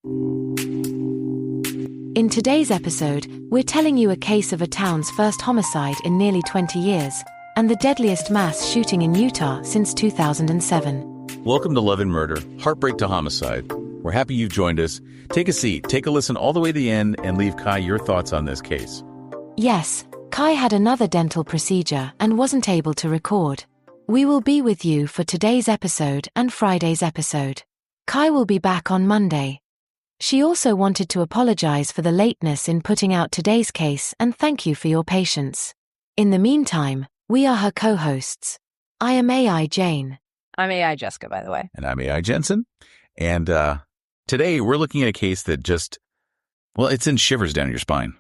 In today's episode, we're telling you a case of a town's first homicide in nearly 20 years, and the deadliest mass shooting in Utah since 2007. Welcome to Love and Murder, Heartbreak to Homicide. We're happy you've joined us. Take a seat, take a listen all the way to the end, and leave Kai your thoughts on this case. Yes, Kai had another dental procedure and wasn't able to record. We will be with you for today's episode and Friday's episode. Kai will be back on Monday. She also wanted to apologize for the lateness in putting out today's case and thank you for your patience. In the meantime, we are her co-hosts. I am AI Jane. I'm AI Jessica, by the way. And I'm AI Jensen. And today we're looking at a case that it sends shivers down your spine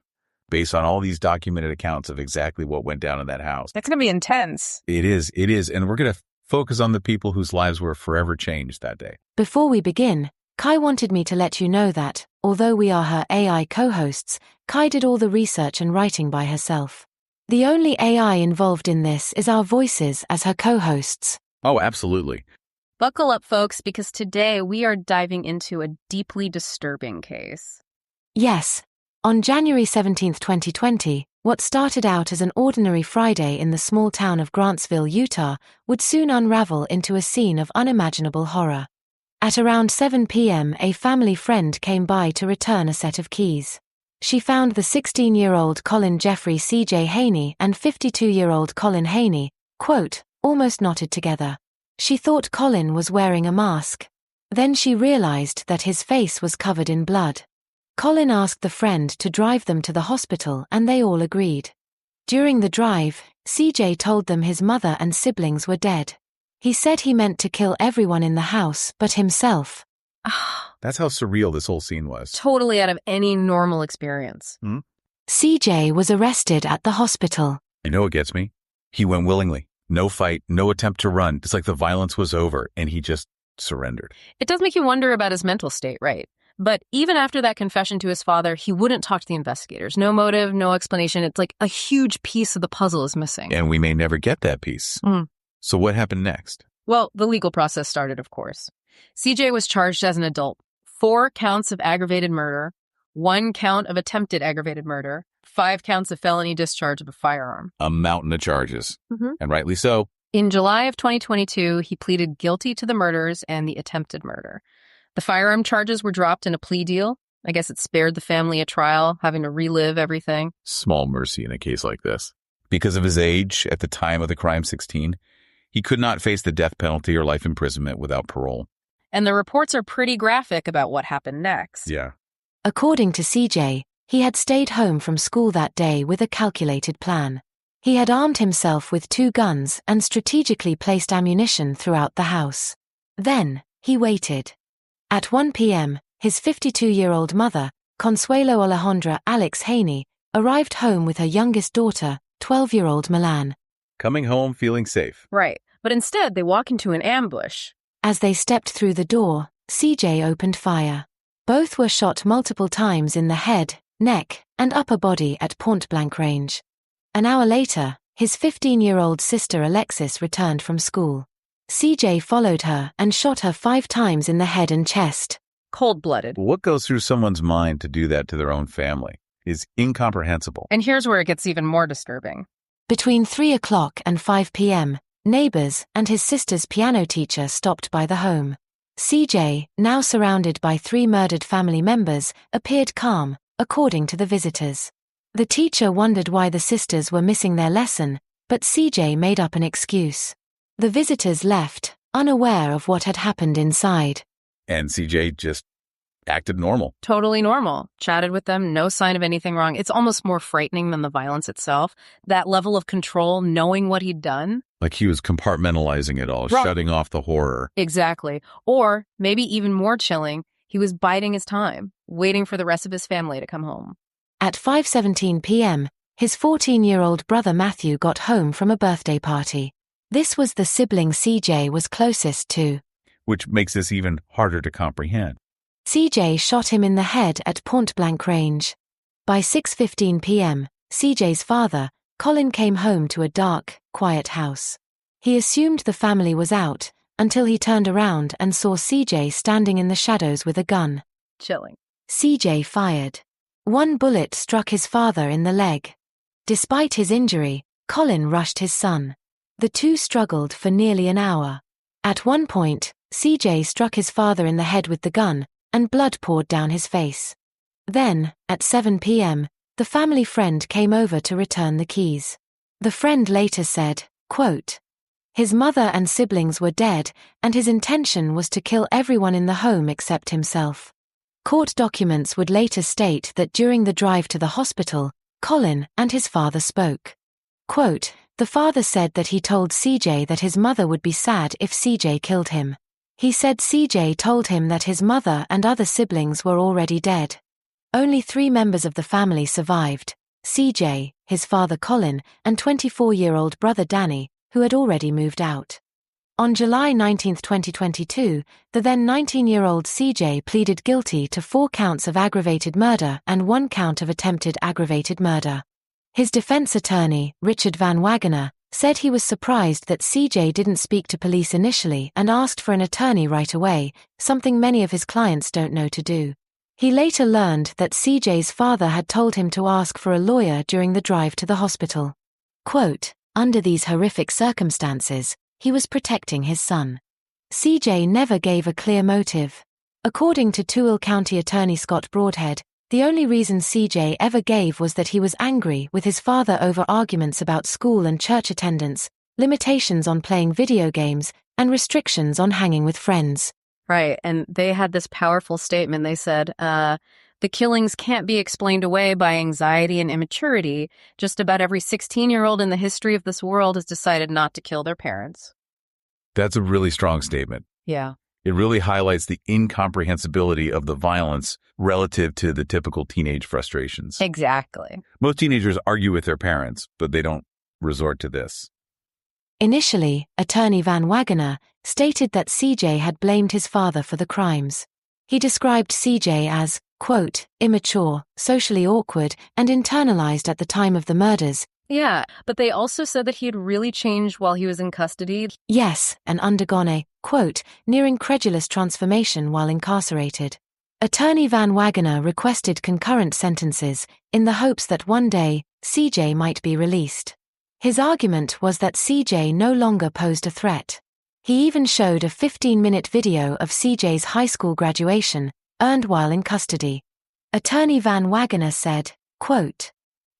based on all these documented accounts of exactly what went down in that house. That's going to be intense. It is. And we're going to focus on the people whose lives were forever changed that day. Before we begin, Kai wanted me to let you know that, although we are her AI co-hosts, Kai did all the research and writing by herself. The only AI involved in this is our voices as her co-hosts. Oh, absolutely. Buckle up, folks, because today we are diving into a deeply disturbing case. Yes. On January 17, 2020, what started out as an ordinary Friday in the small town of Grantsville, Utah, would soon unravel into a scene of unimaginable horror. At around 7 p.m., a family friend came by to return a set of keys. She found the 16-year-old Colin Jeffrey CJ Haney and 52-year-old Colin Haynie, quote, almost knotted together. She thought Colin was wearing a mask. Then she realized that his face was covered in blood. Colin asked the friend to drive them to the hospital and they all agreed. During the drive, CJ told them his mother and siblings were dead. He said he meant to kill everyone in the house but himself. That's how surreal this whole scene was. Totally out of any normal experience. CJ was arrested at the hospital. You know what gets me? He went willingly. No fight, no attempt to run. It's like the violence was over and he just surrendered. It does make you wonder about his mental state, right? But even after that confession to his father, he wouldn't talk to the investigators. No motive, no explanation. It's like a huge piece of the puzzle is missing. And we may never get that piece. So what happened next? Well, the legal process started, of course. CJ was charged as an adult. 4 counts of aggravated murder, 1 count of attempted aggravated murder, 5 counts of felony discharge of a firearm. A mountain of charges. And rightly so. In July of 2022, he pleaded guilty to the murders and the attempted murder. The firearm charges were dropped in a plea deal. I guess it spared the family a trial, having to relive everything. Small mercy in a case like this. Because of his age, at the time of the crime, 16, he could not face the death penalty or life imprisonment without parole. And the reports are pretty graphic about what happened next. Yeah. According to CJ, he had stayed home from school that day with a calculated plan. He had armed himself with 2 guns and strategically placed ammunition throughout the house. Then, he waited. At 1 p.m., his 52-year-old mother, Consuelo Alejandra Alex Haynie, arrived home with her youngest daughter, 12-year-old Milan. Coming home feeling safe. Right. But instead, they walk into an ambush. As they stepped through the door, CJ opened fire. Both were shot multiple times in the head, neck, and upper body at point-blank range. An hour later, his 15-year-old sister Alexis returned from school. CJ followed her and shot her 5 times in the head and chest. Cold-blooded. What goes through someone's mind to do that to their own family is incomprehensible. And here's where it gets even more disturbing. Between 3 o'clock and 5 p.m., neighbors and his sister's piano teacher stopped by the home. CJ, now surrounded by 3 murdered family members, appeared calm, according to the visitors. The teacher wondered why the sisters were missing their lesson, but CJ made up an excuse. The visitors left, unaware of what had happened inside. And CJ just acted normal. Totally normal. Chatted with them, no sign of anything wrong. It's almost more frightening than the violence itself. That level of control, knowing what he'd done. Like he was compartmentalizing it all, Right. shutting off the horror. Exactly. Or, maybe even more chilling, he was biding his time, waiting for the rest of his family to come home. At 5:17 p.m., his 14-year-old brother Matthew got home from a birthday party. This was the sibling CJ was closest to. Which makes this even harder to comprehend. CJ shot him in the head at point-blank range. By 6:15 p.m., CJ's father, Colin, came home to a dark, quiet house. He assumed the family was out, until he turned around and saw CJ standing in the shadows with a gun. Chilling. CJ fired. One bullet struck his father in the leg. Despite his injury, Colin rushed his son. The two struggled for nearly an hour. At one point, CJ struck his father in the head with the gun, and blood poured down his face. Then, at 7 p.m., the family friend came over to return the keys. The friend later said, quote, "His mother and siblings were dead, and his intention was to kill everyone in the home except himself." Court documents would later state that during the drive to the hospital, Colin and his father spoke. Quote, "The father said that he told CJ that his mother would be sad if CJ killed him. He said CJ told him that his mother and other siblings were already dead. Only 3 members of the family survived: CJ, his father Colin, and 24-year-old brother Danny, who had already moved out." On July 19, 2022, the then 19-year-old CJ pleaded guilty to 4 counts of aggravated murder and 1 count of attempted aggravated murder. His defense attorney, Richard Van Wagener, said he was surprised that CJ didn't speak to police initially and asked for an attorney right away, something many of his clients don't know to do. He later learned that CJ's father had told him to ask for a lawyer during the drive to the hospital. Quote, "Under these horrific circumstances, he was protecting his son." CJ never gave a clear motive. According to Tooele County Attorney Scott Broadhead, the only reason CJ ever gave was that he was angry with his father over arguments about school and church attendance, limitations on playing video games, and restrictions on hanging with friends. Right, and they had this powerful statement. They said, the killings can't be explained away by anxiety and immaturity. Just about every 16-year-old in the history of this world has decided not to kill their parents. That's a really strong statement. Yeah. It really highlights the incomprehensibility of the violence relative to the typical teenage frustrations. Exactly. Most teenagers argue with their parents, but they don't resort to this. Initially, attorney Van Wagener stated that CJ had blamed his father for the crimes. He described CJ as, quote, "immature, socially awkward, and internalized at the time of the murders." Yeah, but they also said that he had really changed while he was in custody. Yes, and undergone a, quote, "near incredulous transformation while incarcerated." Attorney Van Wagener requested concurrent sentences, in the hopes that one day, CJ might be released. His argument was that CJ no longer posed a threat. He even showed a 15-minute video of CJ's high school graduation, earned while in custody. Attorney Van Wagener said, quote,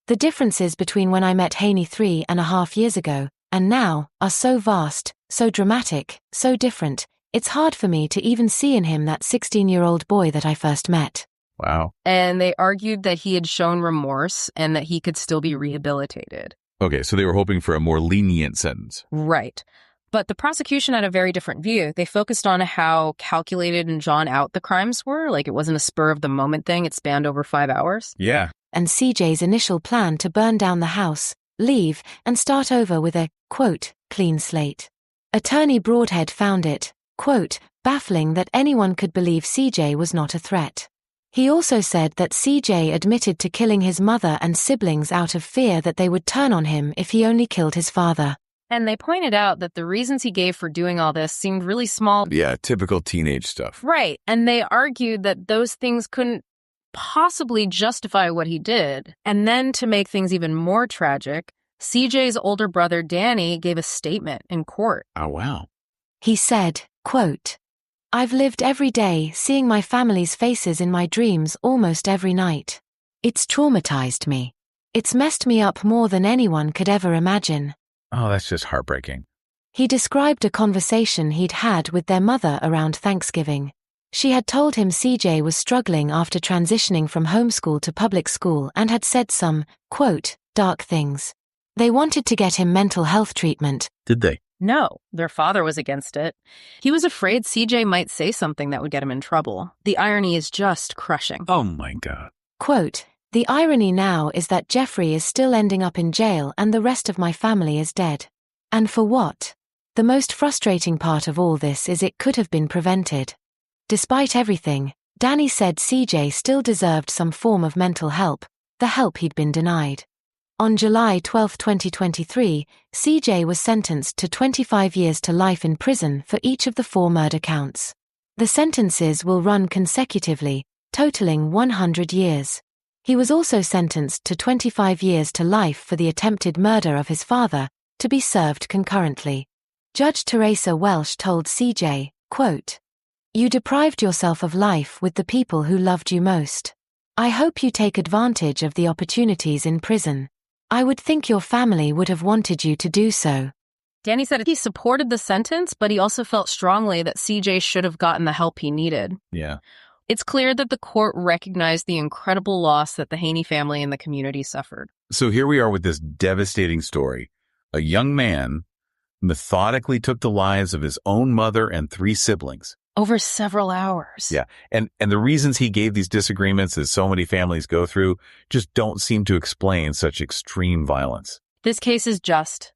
"The differences between when I met Haynie 3.5 years ago, and now, are so vast, so dramatic, so different, it's hard for me to even see in him that 16-year-old boy that I first met." Wow. And they argued that he had shown remorse and that he could still be rehabilitated. Okay, so they were hoping for a more lenient sentence. Right. But the prosecution had a very different view. They focused on how calculated and drawn out the crimes were. Like, it wasn't a spur-of-the-moment thing. It spanned over 5 hours. Yeah. And CJ's initial plan to burn down the house, leave, and start over with a, quote, "clean slate." Attorney Broadhead found it, quote, "baffling that anyone could believe CJ was not a threat." He also said that CJ admitted to killing his mother and siblings out of fear that they would turn on him if he only killed his father. And they pointed out that the reasons he gave for doing all this seemed really small. Yeah, typical teenage stuff. Right. And they argued that those things couldn't possibly justify what he did. And then to make things even more tragic, CJ's older brother Danny gave a statement in court. Oh, wow. He said, quote, "I've lived every day seeing my family's faces in my dreams almost every night. It's traumatized me. It's messed me up more than anyone could ever imagine." Oh, that's just heartbreaking. He described a conversation he'd had with their mother around Thanksgiving. She had told him CJ was struggling after transitioning from homeschool to public school and had said some, quote, "dark things." They wanted to get him mental health treatment. Did they? No, their father was against it. He was afraid CJ might say something that would get him in trouble. The irony is just crushing. Oh, my God. Quote, "The irony now is that Jeffrey is still ending up in jail and the rest of my family is dead. And for what? The most frustrating part of all this is it could have been prevented." Despite everything, Danny said CJ still deserved some form of mental help, the help he'd been denied. On July 12, 2023, CJ was sentenced to 25 years to life in prison for each of the 4 murder counts. The sentences will run consecutively, totaling 100 years. He was also sentenced to 25 years to life for the attempted murder of his father, to be served concurrently. Judge Teresa Welsh told CJ, quote, "You deprived yourself of life with the people who loved you most. I hope you take advantage of the opportunities in prison. I would think your family would have wanted you to do so." Danny said he supported the sentence, but he also felt strongly that CJ should have gotten the help he needed. Yeah. It's clear that the court recognized the incredible loss that the Haney family and the community suffered. So here we are with this devastating story. A young man methodically took the lives of his own mother and 3 siblings. Over several hours. Yeah. And the reasons he gave these disagreements, as so many families go through, just don't seem to explain such extreme violence. This case is just.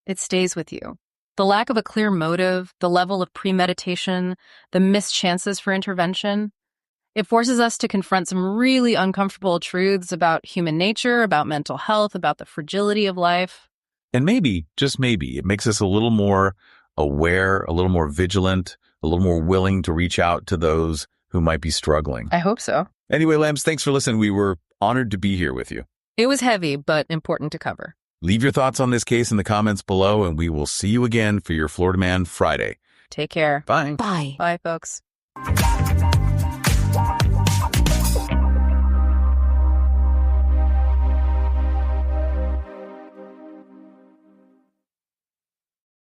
It stays with you. The lack of a clear motive, the level of premeditation, the missed chances for intervention. It forces us to confront some really uncomfortable truths about human nature, about mental health, about the fragility of life. And maybe, just maybe, it makes us a little more aware, a little more vigilant, a little more willing to reach out to those who might be struggling. I hope so. Anyway, Lambs, thanks for listening. We were honored to be here with you. It was heavy, but important to cover. Leave your thoughts on this case in the comments below, and we will see you again for your Florida Man Friday. Take care. Bye. Bye. Bye, folks.